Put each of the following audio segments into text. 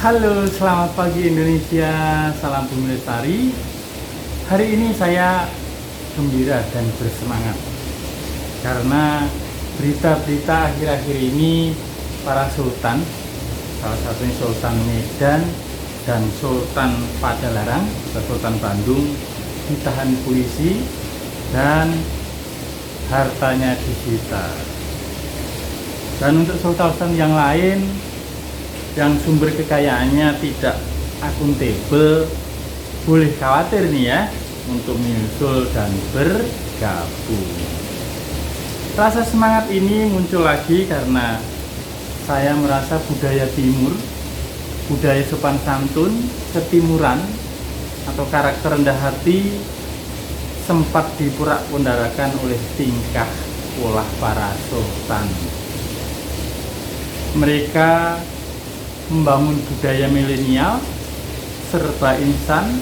Halo, selamat pagi Indonesia, salam Bumi Lestari. Hari ini saya gembira dan bersemangat karena berita-berita akhir-akhir ini para sultan, salah satunya Sultan Medan dan Sultan Padalarang atau Sultan Bandung, ditahan polisi dan hartanya disita. Dan untuk sultan-sultan yang lain yang sumber kekayaannya tidak akuntabel, boleh khawatir nih ya untuk menyusul dan bergabung. Rasa semangat ini muncul lagi karena saya merasa budaya timur, budaya sopan santun, ketimuran atau karakter rendah hati sempat diporak-pondarakan oleh tingkah pola para sultan. Mereka membangun budaya milenial, serba instan,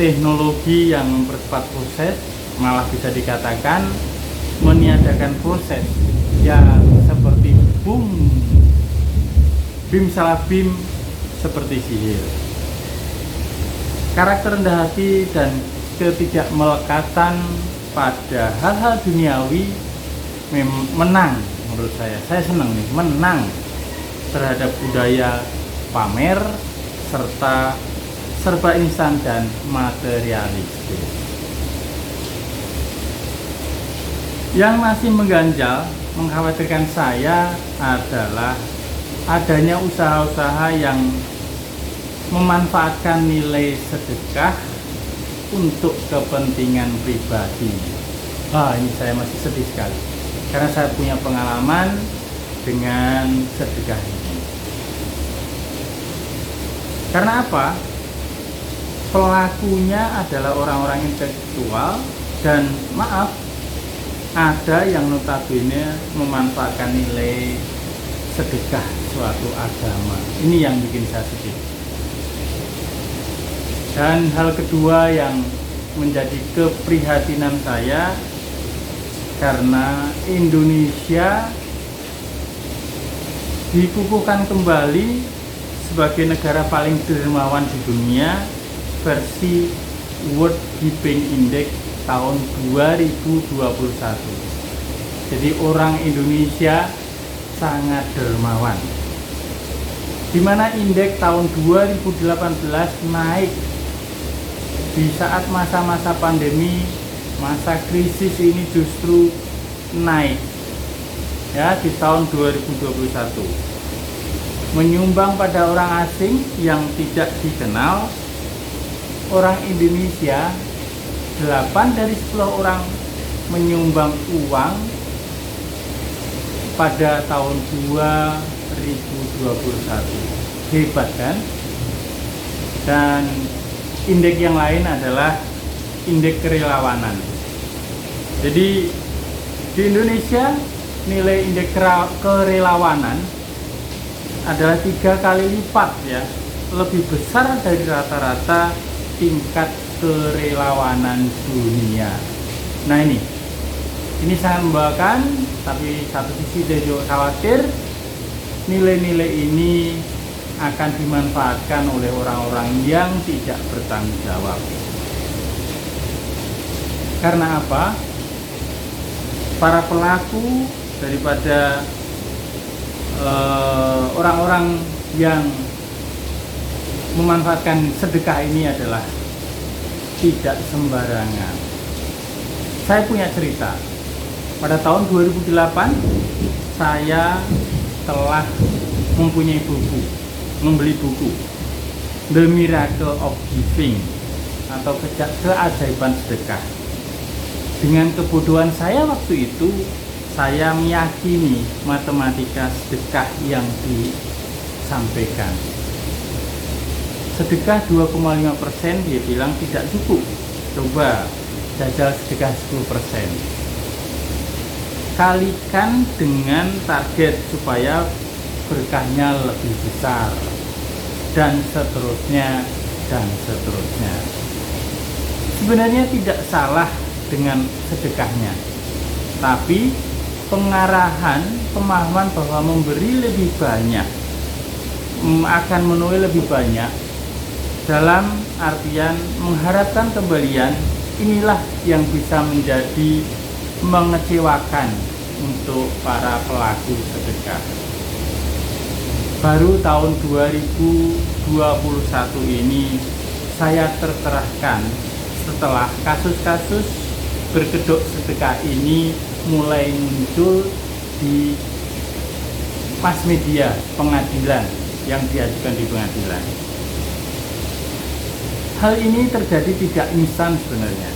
teknologi yang mempercepat proses, malah bisa dikatakan meniadakan proses yang seperti bim salah bim seperti sihir. Karakter rendah hati dan ketidakmelekatan pada hal-hal duniawi menang menurut saya. Saya senang nih, menang terhadap budaya pamer serta serba instan dan materialistis. Yang masih mengganjal, mengkhawatirkan saya adalah adanya usaha-usaha yang memanfaatkan nilai sedekah untuk kepentingan pribadi. Ini saya masih sedih sekali karena saya punya pengalaman dengan sedekah ini. Karena apa? Pelakunya adalah orang-orang intelektual dan maaf, ada yang notabene memanfaatkan nilai sedekah suatu agama. Ini yang bikin saya sedih. Dan hal kedua yang menjadi keprihatinan saya karena Indonesia dikukuhkan kembali sebagai negara paling dermawan di dunia versi World Giving Index tahun 2021. Jadi orang Indonesia sangat dermawan. Di mana indeks tahun 2018 naik di saat masa-masa pandemi, masa krisis ini justru naik ya di tahun 2021. Menyumbang pada orang asing yang tidak dikenal, orang Indonesia 8 dari 10 orang menyumbang uang pada tahun 2021. Hebat kan? Dan indeks yang lain adalah indeks kerelawanan. Jadi di Indonesia nilai indeks kerelawanan adalah 3 kali lipat ya, lebih besar dari rata-rata tingkat kerelawanan dunia. Nah ini sangat membahayakan, tapi satu sisi saya juga khawatir nilai-nilai ini akan dimanfaatkan oleh orang-orang yang tidak bertanggung jawab. Karena apa? Para pelaku daripada orang-orang yang memanfaatkan sedekah ini adalah tidak sembarangan. Saya punya cerita. Pada tahun 2008 saya telah mempunyai buku, membeli buku The Miracle of Giving atau keajaiban sedekah. Dengan kebodohan saya waktu itu, saya meyakini matematika sedekah yang disampaikan. Sedekah 2,5% dia bilang tidak cukup. Coba jajal sedekah 10%. Kalikan dengan target supaya berkahnya lebih besar. Dan seterusnya, dan seterusnya. Sebenarnya tidak salah dengan sedekahnya. Tapi pengarahan, pemahaman bahwa memberi lebih banyak akan menuai lebih banyak, dalam artian mengharapkan kembalian. Inilah yang bisa menjadi mengecewakan untuk para pelaku sedekah. Baru tahun 2021 ini saya tercerahkan setelah kasus-kasus berkedok sedekah ini mulai muncul di mass media pengadilan yang diajukan di pengadilan. Hal ini terjadi tidak instan sebenarnya,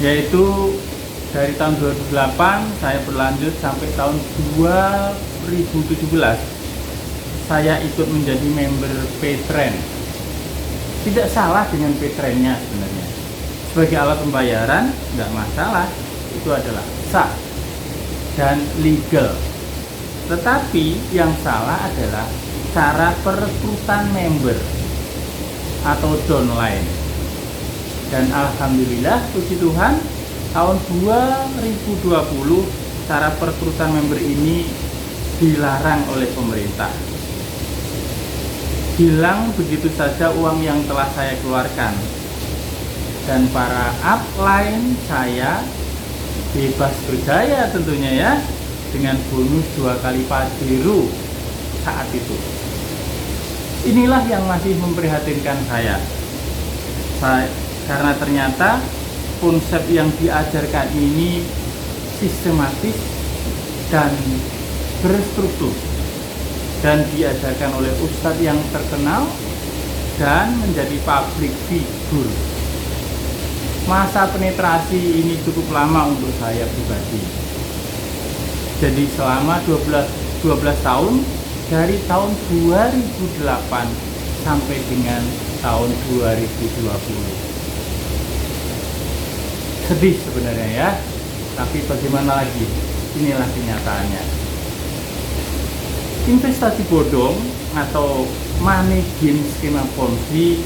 yaitu dari tahun 2008 saya berlanjut sampai tahun 2017 saya ikut menjadi member Paytrend. Tidak salah dengan Paytrendnya sebenarnya, sebagai alat pembayaran tidak masalah, itu adalah sah dan legal. Tetapi yang salah adalah cara perekrutan member atau downline. Dan alhamdulillah, puji Tuhan, tahun 2020 cara perekrutan member ini dilarang oleh pemerintah. Hilang begitu saja uang yang telah saya keluarkan, dan para upline saya bebas bergaya tentunya ya, dengan bonus 2 kali Pajero saat itu. Inilah yang masih memprihatinkan saya, karena ternyata konsep yang diajarkan ini sistematis dan berstruktur, dan diajarkan oleh ustadz yang terkenal dan menjadi public figure. Masa penetrasi ini cukup lama untuk saya pribadi. Jadi selama 12 tahun, dari tahun 2008 sampai dengan tahun 2020. Sedih sebenarnya ya, tapi bagaimana lagi, inilah kenyataannya. Investasi bodong atau money game skema Ponzi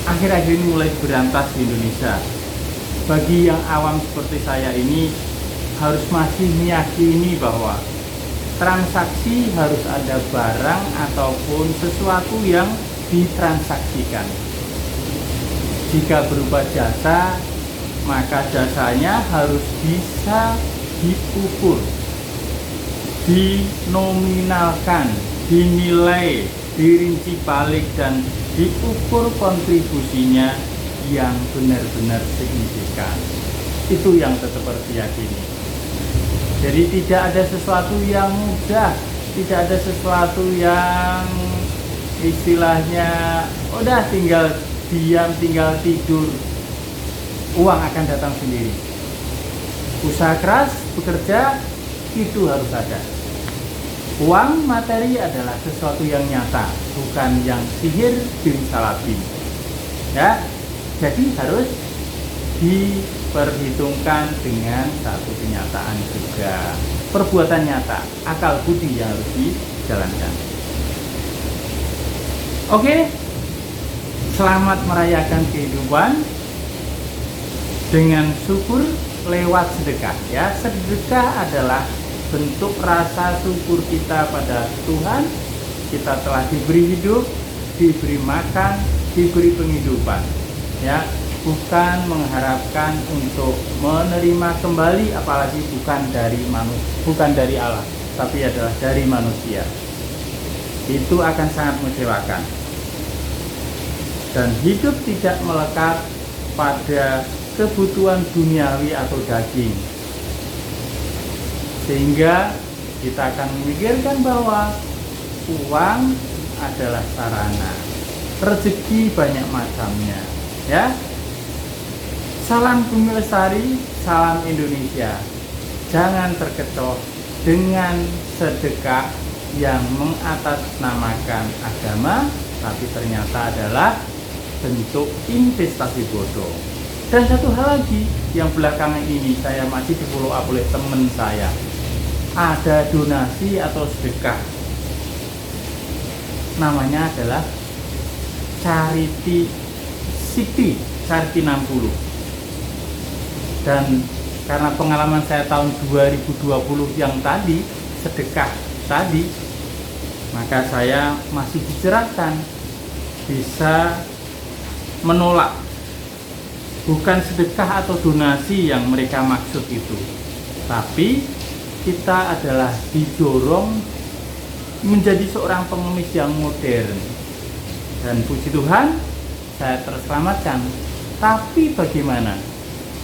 akhir-akhir ini mulai berantas di Indonesia. Bagi yang awam seperti saya ini harus masih meyakini bahwa transaksi harus ada barang ataupun sesuatu yang ditransaksikan. Jika berupa jasa, maka jasanya harus bisa diukur, dinominalkan, dinilai, dirinci balik, dan diukur kontribusinya yang benar-benar signifikan. Itu yang tetap harus diyakini. Jadi tidak ada sesuatu yang mudah, tidak ada sesuatu yang istilahnya udah tinggal diam, tinggal tidur, uang akan datang sendiri. Usaha keras, bekerja, itu harus ada. Uang materi adalah sesuatu yang nyata, bukan yang sihir bin salabin. Ya, jadi harus diperhitungkan dengan satu kenyataan juga, perbuatan nyata, akal budi yang harus dijalankan. Oke, selamat merayakan kehidupan dengan syukur lewat sedekah. Ya, sedekah adalah bentuk rasa syukur kita pada Tuhan. Kita telah diberi hidup, diberi makan, diberi penghidupan. Ya, bukan mengharapkan untuk menerima kembali, apalagi bukan dari Allah, tapi adalah dari manusia. Itu akan sangat mengecewakan. Dan hidup tidak melekat pada kebutuhan duniawi atau daging, sehingga kita akan memikirkan bahwa uang adalah sarana, rezeki banyak macamnya. Ya, salam Bumi Lestari, salam Indonesia. Jangan terkecoh dengan sedekah yang mengatasnamakan agama, tapi ternyata adalah bentuk investasi bodong. Dan satu hal lagi yang belakangan ini saya masih di follow up oleh teman saya, ada donasi atau sedekah, namanya adalah Charity City, Charity 60. Dan karena pengalaman saya tahun 2020 yang tadi, sedekah tadi, Maka saya masih dicerahkan, bisa menolak. Bukan sedekah atau donasi yang mereka maksud itu, tapi kita adalah didorong menjadi seorang pengemis yang modern. Dan puji Tuhan, saya terselamatkan. Tapi bagaimana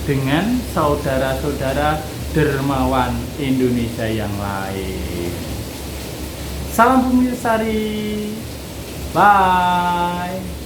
dengan saudara-saudara dermawan Indonesia yang lain? Salam Bumi Lestari. Bye.